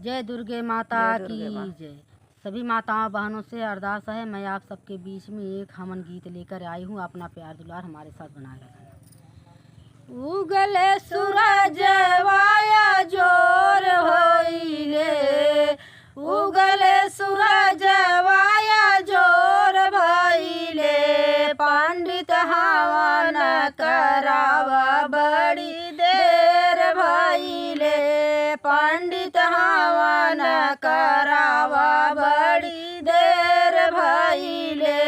जय दुर्गे माता की जय। सभी माताओं बहनों से अरदास है, मैं आप सबके बीच में एक हवन गीत लेकर आई हूँ। अपना प्यार दुलार हमारे साथ बनाए रखना। उगले सूरज वाया जोर होइले, उगले सूरज वाया जोर भइले, पंडित हवन करावा बड़ी देर भइले, पंडित हवन करावा बड़ी देर भइले।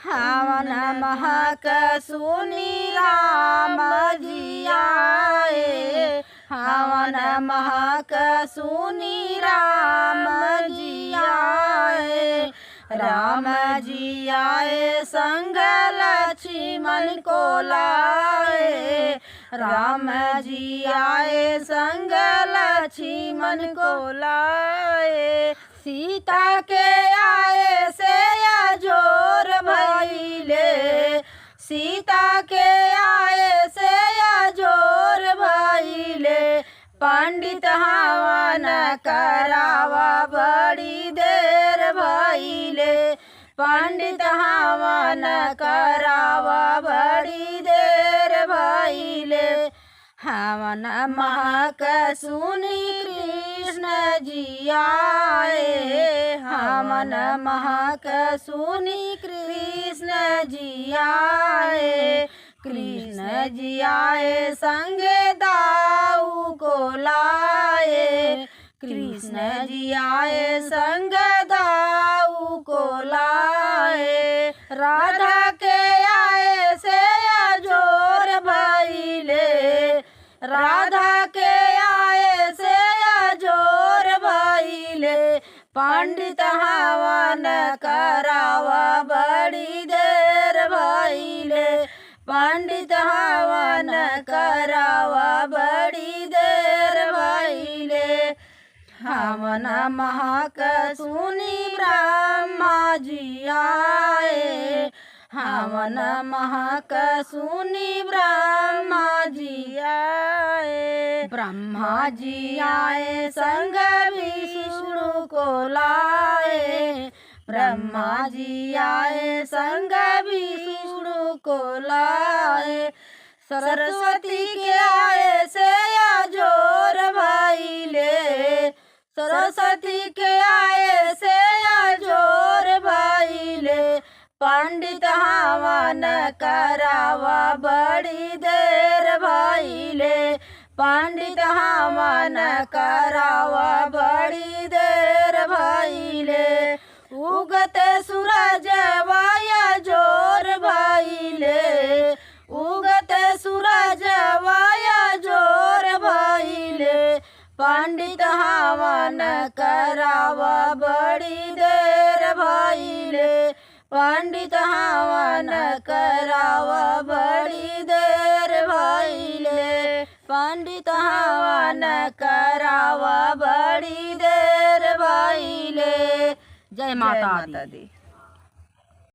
हवन महक सुनी राम जी आए, हवन महक सुनी राम जी आए, राम जी आए संग लक्ष्मण को लाए, राम जी आए संग लक्ष्मण को लाए, सीता के आए से जोर भइले, सीता के आए से जोर भइले, पंडित हवन करावा बड़ी देर भइले, पंडित हवन करावा बड़ी देर भइले। हवन महक सुनी कृष्ण जी आए, हवन महक सुनी कृष्ण जी आए, कृष्ण जी आए संगे दाऊ को लाए, कृष्ण जी आए संग दाऊ को लाए, राधा के आए से जोर भइले, राधा के आए से जोर भइले, पंडित हवन करावा बड़ी देर भइले, पंडित हवन करावा बड़ी देर भइले। हवन महक सुनी ब्रह्मा जी आए, हवन महक सुनी ब्रह्मा जी आए, ब्रह्मा जी आए संग विष्णु को लाए, ब्रह्मा जी आए संग विष्णु को लाए, सरस्वती के आए से जोर भइले, सरस्वती के आए से जोर भइले, पंडित हवन करावा बड़ी देर भइले, पंडित हवन करावा बड़ी देर भइले, उगते सूरज वाया जोर भइले, उगते सूरज वाया जोर भइले, पंडित हवन करावा बड़ी देर भइले, पंडित हवन करावा बड़ी देर भइले, पंडित हवन करावा बड़ी देर भइले। जय माता दी।